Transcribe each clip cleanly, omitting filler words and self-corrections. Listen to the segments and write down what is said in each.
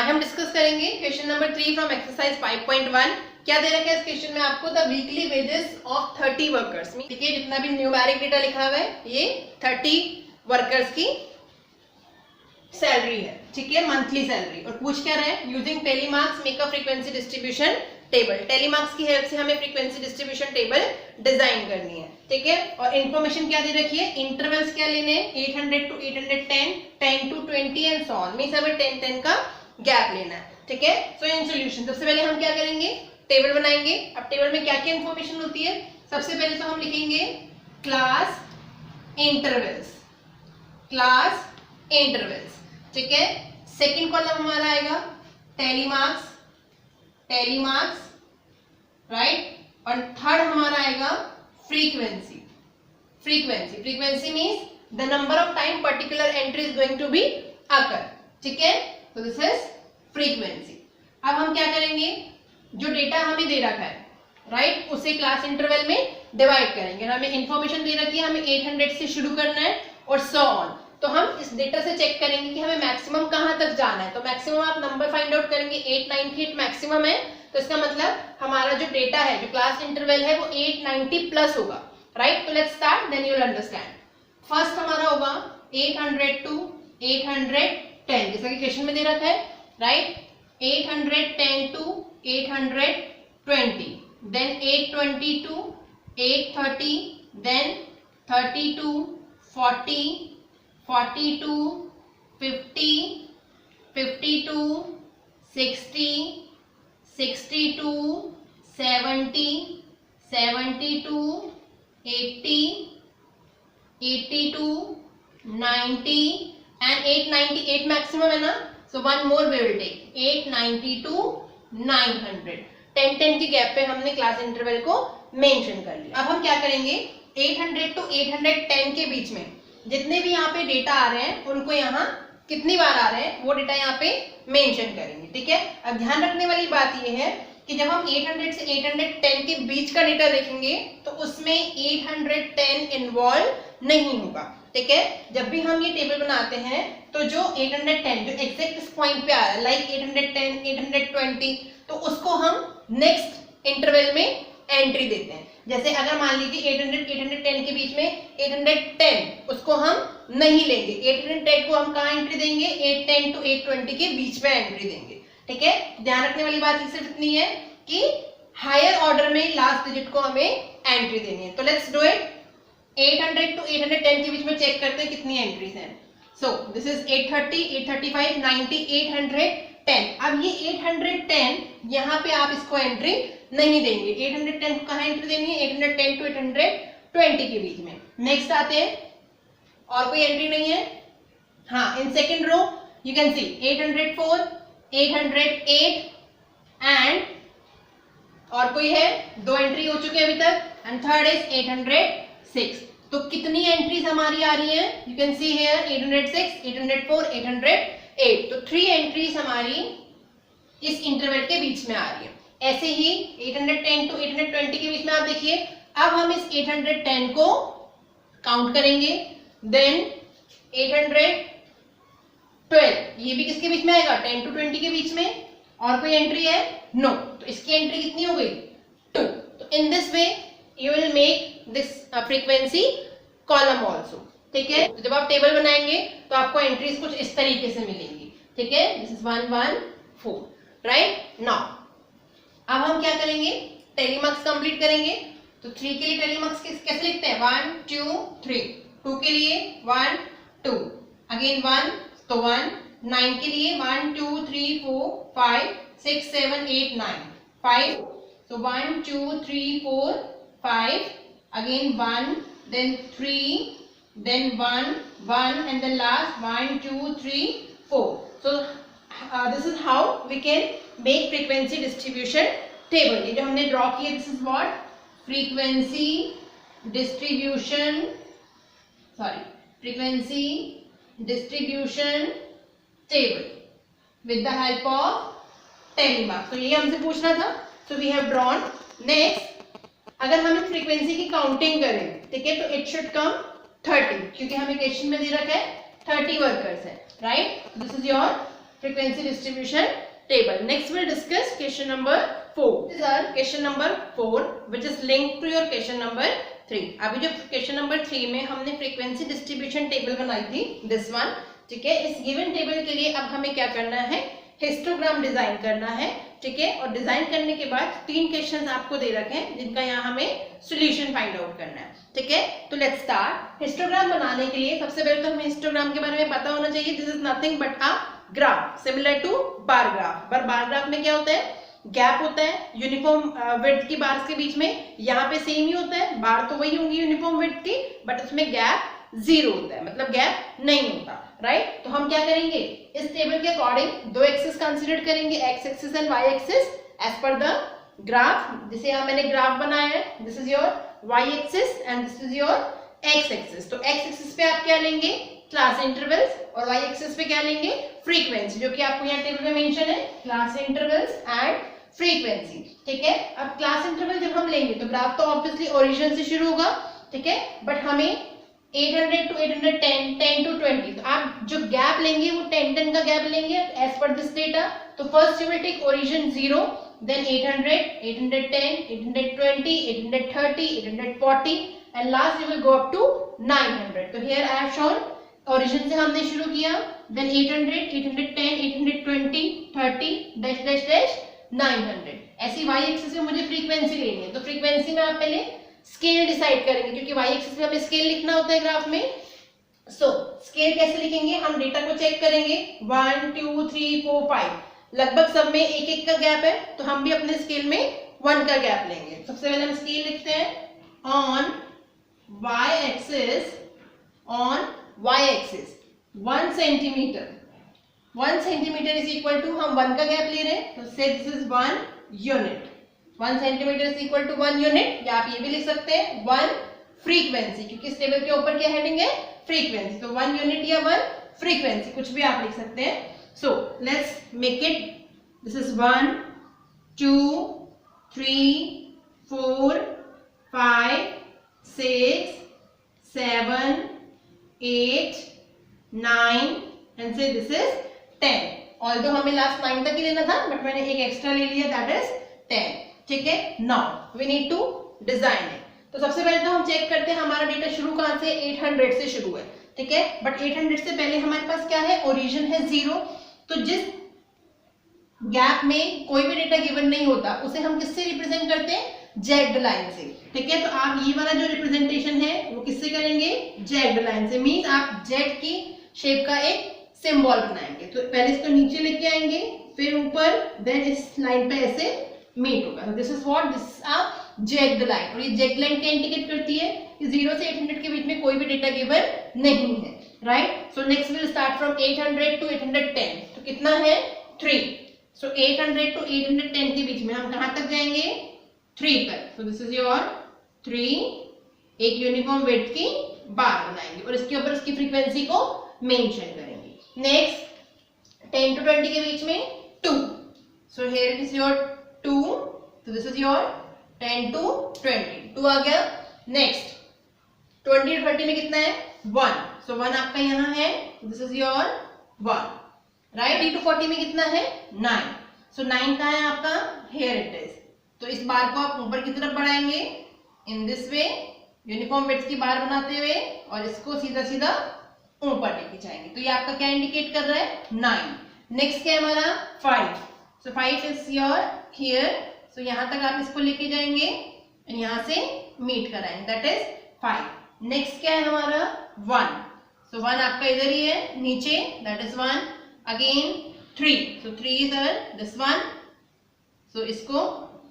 आज हम डिस्कस करेंगे क्वेश्चन नंबर 3 फ्रॉम एक्सरसाइज 5.1। क्या दे रखा है इस क्वेश्चन में आपको? The weekly wages of 30 workers. ठीक है, जितना भी न्यूमेरिक डेटा लिखा हुआ है ये 30 वर्कर्स की सैलरी है। ठीक है, मंथली सैलरी। और पूछ क्या रहे हैं? Using telemarks make a frequency distribution table. Telemarks की हेल्प से हमें फ्रीक्वेंसी डिस्ट्रीब्यूशन टेबल डिजाइन करनी है। ठीक है, और इन्फॉर्मेशन क्या दे रखी है? इंटरवल्स क्या लेने हैं? 800 to 810, 10 to 20 and so on. Means हमें 10 का गैप लेना है। ठीक है, सो इन सॉल्यूशन सबसे पहले हम क्या करेंगे? टेबल बनाएंगे। अब टेबल में क्या क्या इन्फॉर्मेशन होती है? सबसे पहले तो हम लिखेंगे क्लास इंटरवल्स। Class intervals. ठीक है, सेकंड कॉलम हमारा आएगा टेलीमार्क्स। Tally marks right. और थर्ड हमारा आएगा frequency. Frequency frequency means the number of time particular entry is going to be occur. ठीक है, तो दिस इज फ्रीक्वेंसी। अब हम क्या करेंगे? जो डेटा हमें दे रखा है राइट, उसे क्लास इंटरवल में डिवाइड करेंगे। हमें इंफॉर्मेशन दे रखी है, हमें 800 से शुरू करना है और सो ऑन। तो हम इस डेटा से चेक करेंगे कि हमें मैक्सिमम कहां तक जाना है। तो मैक्सिमम आप नंबर फाइंड आउट करेंगे, 898 मैक्सिमम है। तो इसका मतलब हमारा जो डेटा है, जो क्लास इंटरवल है, वो 890 प्लस होगा। राइट, तो let's start, then you will understand. First हमारा होगा 800 to 810, जैसा कि क्वेश्चन में दे रखा है right. 810 to 820, then 820 to 830, then 30 to 40, 40 to 50, 50 to 60, 60 to 70, 70 to 80, 80 to 90 and 898 maximum है ना। So one more we will take 890 to 900। 10 के गैप पे हमने क्लास इंटरवल को मेंशन कर लिया। अब हम क्या करेंगे? 800 to 810 के बीच में जितने भी यहाँ पे डेटा आ रहे हैं उनको यहाँ कितनी बार आ रहे हैं वो डेटा यहाँ पे मेंशन करेंगे। ठीक है, अब ध्यान रखने वाली बात ये है कि जब हम 800 से 810 के बीच का डेटा देखेंगे तो उसमें 810 इन्वॉल्व नहीं होगा। ठीक है, जब भी हम ये टेबल बनाते हैं तो जो 810 जो एग्जैक्ट इस पॉइंट पे आ रहा है लाइक 810, 820, तो उसको हम नेक्स्ट इंटरवल में एंट्री देते हैं। जैसे अगर मान लीजिए 800 810 के बीच में 810 उसको हम नहीं लेंगे, 810 को हम कहाँ एंट्री देंगे? 810 to 820 के बीच में एंट्री देंगे। ठीक है, ध्यान रखने वाली बात सिर्फ इतनी है कि हायर ऑर्डर में लास्ट डिजिट को हमें एंट्री देनी है। तो लेट्स डू इट। 800 to 810 के बीच में चेक करते हैं कितनी एंट्रीज हैं। So this is 830, 835, 90, 810। अब ये 810 यहाँ पे आप इसको एंट्री नहीं देंगे। 810 को कहाँ एंट्री देनी है? 810 to 820 के बीच में। नेक्स्ट आते हैं, और कोई एंट्री नहीं है। हाँ, in second row you can see 804, 808 and और कोई है? दो एंट्री हो चुके हैं अभी तक, एंड थर्ड इज 806। तो कितनी एंट्रीज हमारी आ रही हैं? You can see here 806, 804, 808। तो 3 एंट्रीज हमारी इस इंटरवल के बीच में आ रही है। ऐसे ही 810 to 820 के बीच में आप देखिए। अब हम इस 810 को काउंट करेंगे, देन 812 ये भी किसके बीच में आएगा? 10 to 20 के बीच में। और कोई एंट्री है? नो। तो इसकी एंट्री कितनी हो गई? 2। तो in this way you will make this frequency column also. ठीक है, तो जब आप टेबल बनाएंगे तो आपको एंट्रीज कुछ इस तरीके से मिलेंगी। ठीक है, दिस इज 1 1 4 राइट। नाउ अब हम क्या करेंगे? टेलीमार्क्स कंप्लीट करेंगे। तो 3 के लिए टेलीमार्क्स कैसे लिखते हैं? 1 2 3। 2 के लिए 1 2, अगेन 1 तो 1। 9 के लिए 1 2 3 4 5 6 7 8 9 5। so 1 2 3 4 5, again 1, then 3, then 1 1 and the last 1 2 3 4. So this is how we can make frequency distribution table. ये जो हमने ड्रॉ किया, this is what frequency distribution, sorry, frequency distribution table with the help of टेलीमार्क। तो ये हमसे पूछना था, so we have drawn. Next, अगर हमें फ्रीक्वेंसी की काउंटिंग करें, ठीक है, तो इट शुड कम 30, क्योंकि हमें क्वेश्चन में दे रखा है 30 वर्कर्स है, right. This is your frequency distribution table. Next we'll discuss question number 4. This is our question number 4 which is linked to your question number 3. अभी जो question number 3 में हमने frequency distribution table बनाई थी, this one, ठीक है। इस given table के लिए अब हमें क्या करना है, हिस्टोग्राम डिजाइन करना है, ठीक है। और डिजाइन करने के बाद 3 क्वेश्चंस आपको दे रखे हैं जिनका यहाँ हमें सॉल्यूशन फाइंड आउट करना है, ठीक है। तो लेट्स स्टार्ट। हिस्टोग्राम बनाने के लिए सबसे पहले तो हमें हिस्टोग्राम के बारे में पता होना चाहिए। This is nothing but a graph similar to bar graph. पर बार ग्राफ में क्या होता है, गैप होता है यूनिफॉर्म विड्थ की बार्स के बीच में। यहाँ पे सेम ही होता है, बार तो वही होंगी यूनिफॉर्म विड्थ की, बट उसमें गैप 0 होता है, मतलब गैप नहीं होता, राइट। तो हम क्या करेंगे, इस टेबल के अकॉर्डिंग 2 एक्सिस कंसीडर करेंगे, x axis and y axis as per the graph. जिसे यहाँ मैंने ग्राफ बनाया है, this is your y axis and this is your x axis. तो एक्स एक्सिस पे आप क्या लेंगे, क्लास इंटरवल्स, और वाई एक्सिस पे क्या लेंगे, फ्रीक्वेंसी, जो कि आपको यहाँ टेबल में मेंशन है, क्लास इंटरवल्स एंड फ्रीक्वेंसी, ठीक है। अब क्लास इंटरवल जब हम लेंगे तो ग्राफ तो ऑब्वियसली ओरिजिन से शुरू होगा, ठीक है, बट हमें 800 to 810, 10 to 20, तो आप जो गैप लेंगे वो 10 का गैप लेंगे एज पर दिस डेटा। तो first you will take origin 0, then 800, 810, 820, 830, 840 and last you will go up to 900. तो here I have shown origin से हमने शुरू किया, then 800, 810, 820, 30 dash dash dash 900। ऐसी y एक्सिस में मुझे फ्रीक्वेंसी लेनी है, तो फ्रीक्वेंसी में आप पहले स्केल डिसाइड करेंगे, क्योंकि y एक्सिस में हमें स्केल लिखना होता है ग्राफ में। सो स्केल कैसे लिखेंगे, हम डेटा को चेक करेंगे, 1 2 3 4 5, लगभग सब में एक एक का गैप है, तो हम भी अपने स्केल में 1 का गैप लेंगे। सबसे पहले हम स्केल लिखते हैं on y axis, on y axis 1 centimetre, 1 centimetre is equal to, हम 1 का गैप ले रहे हैं, तो say this is 1 unit, 1 centimetre is equal to 1 unit, या आप ये भी लिख सकते हैं 1 फ्रीक्वेंसी, क्योंकि इस टेबल के ऊपर क्या हेडिंग है, फ्रीक्वेंसी, तो 1 यूनिट या 1 फ्रीक्वेंसी, कुछ भी आप लिख सकते हैं। So let's make it, this is 1 2 3 4 5 6 7 8 9 and say this is 10। although हमें लास्ट 9 तक ही लेना था, बट मैंने एक एक्स्ट्रा ले लिया, दैट इज 10, ठीक है। Now we need to design it. तो सबसे पहले तो हम चेक करते हैं हमारा डेटा शुरू कहाँ से, 800 से शुरू है, ठीक है। बट 800 से पहले हमारे पास क्या है, ओरिजिन है 0। तो जिस गैप में कोई भी डेटा गिवन नहीं होता उसे हम किससे रिप्रेजेंट करते हैं, जैग्ड लाइन से, ठीक है। तो आप ये वाला जो रिप्रेजेंटेशन है वो किससे करेंगे, जैग्ड लाइन से, मींस आप जेड की शेप का एक सिंबल बनाएंगे। तो पहले इसको नीचे लेके आएंगे, फिर ऊपर, देन इस लाइन पे ऐसे मीट होगा। This is what, this a jagged line. और ये जैग्ड लाइन क्या इंडिकेट करती है कि 0 से 800 के बीच में कोई भी डेटा गिवन नहीं है, right. So next will start from 800 to 810, तो कितना है, 3। सो 800 to 810 के बीच में हम कहाँ तक जाएंगे, 3 तक। सो दिस इज योर 3, एक यूनिफॉर्म विड्थ की बार बनाएंगे और इसके ऊपर उसकी फ्रीक्वेंसी को मेंशन करेंगे। नेक्स्ट 10 to 20 के बीच में 2, so here it is your 2, so this is your 10 to 20, 2 आ गया। नेक्स्ट 20 to 30 में कितना है, 1, सो 1 आपका यहाँ है, this is your 1, right. 30 to 40 में कितना है, 9, सो 9 का है आपका, हियर इट इज। तो इस बार को आप ऊपर की तरफ बढ़ाएंगे in this way, uniform width की बार बनाते हुए, और इसको सीधा सीधा ऊपर लेके जाएंगे। तो ये आपका क्या इंडिकेट कर रहा है, 9। नेक्स्ट क्या है हमारा, 5, सो 5 इज योर हियर, सो यहाँ तक आप इसको लेके जाएंगे और यहाँ से मीट कराएंगे, दैट इज 5। नेक्स्ट क्या है हमारा, 1, सो 1 आपका इधर ही है नीचे, दैट इज 1। अगेन 3, सो 3 इधर, दिस 1, सो इसको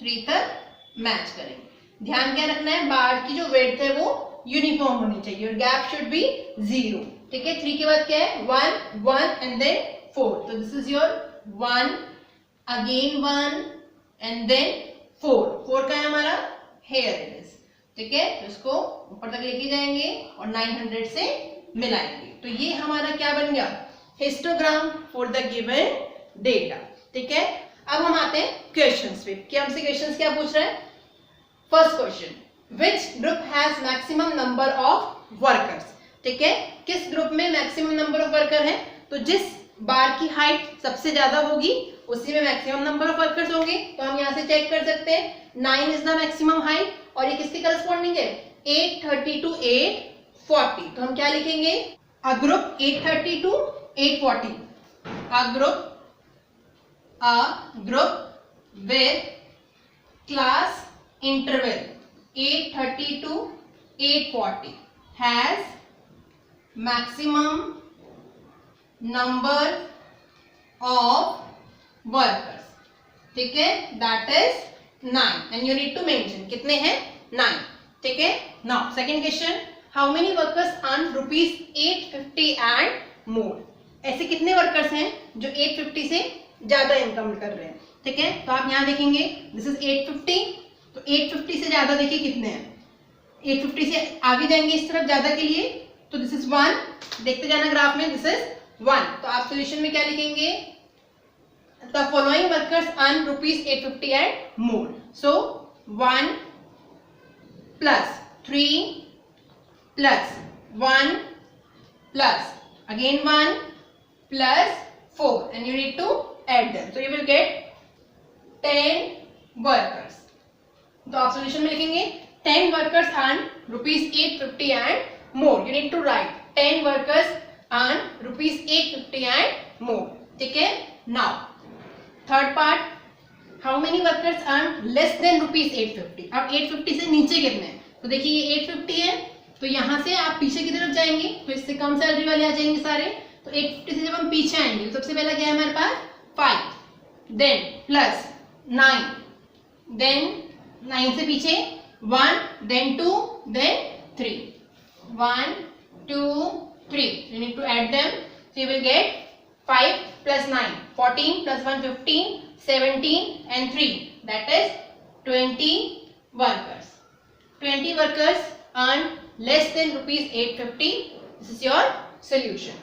3 तक मैच करेंगे। ध्यान क्या रखना है, बार की जो विड्थ है वो यूनिफॉर्म होनी चाहिए और गैप शुड बी 0, ठीक है। 3 के बाद क्या है, 1 1 एंड देन 4, तो this is your 1, again 1 and then 4, 4 का है हमारा, हेयर इट इज, ठीक है। तो इसको ऊपर तक लेके जाएंगे और 900 से मिलाएंगे। तो ये हमारा क्या बन गया, histogram for the given data, ठीक है। अब हम आते हैं क्वेश्चंस पे, कि हमसे क्वेश्चंस क्या पूछ रहे हैं। First question, which group has maximum number of workers, ठीक है। किस ग्रुप में मैक्सिमम नंबर ऑफ वर्कर है, तो जिस बार की हाइट सबसे ज्यादा होगी उसी में मैक्सिमम नंबर ऑफ वर्कर्स होंगे। तो हम यहाँ से चेक कर सकते हैं 9 इज द मैक्सिमम हाइट और ये किसके करस्पॉन्डिंग है 830 टू 840। तो हम क्या लिखेंगे a group 830 to 840, a group with class interval 830 to 840 has maximum number of workers, ठीक है, that is 9 and you need to mention कितने हैं 9, ठीक है। now second question, how many workers earn rupees 850 and more, ऐसे कितने workers हैं जो 850 से ज्यादा इनकम कर रहे हैं, ठीक है। तो आप यहाँ देखेंगे दिस इज 850, तो 850 से ज्यादा देखिए कितने हैं, 850 से आगे जाएंगे इस तरफ ज्यादा के लिए, तो दिस इज 1, देखते जाना ग्राफ में, दिस इज 1। तो आप सोल्यूशन में क्या लिखेंगे the following workers earn rupees 850 and more, so 1 plus 3 plus 1 plus again 1 plus 4 and you need to add them, so you will get 10 workers। तो आप सॉल्यूशन में लिखेंगे 10 workers earn rupees 850 and more, you need to write 10 workers earn rupees 850 and more, ठीक है। now third part, how many workers earn less than rupees 850, अब 850 से नीचे कितने हैं, तो देखिए ये 850 है, तो यहाँ से आप पीछे की तरफ जाएंगे तो इससे कम सैलरी वाले आ जाएंगे सारे, तो 850 से जब हम पीछे आएंगे तो सबसे पहला क्या है हमारे पास 5, देन प्लस 9, देन 9 से पीछे 1, then 2, then 3, 1 2 3, you need to add them, so you will get 5 plus 9 14 plus 1 15 17 and 3, that is 20 workers। 20 workers earn less than rupees 850, this is your solution।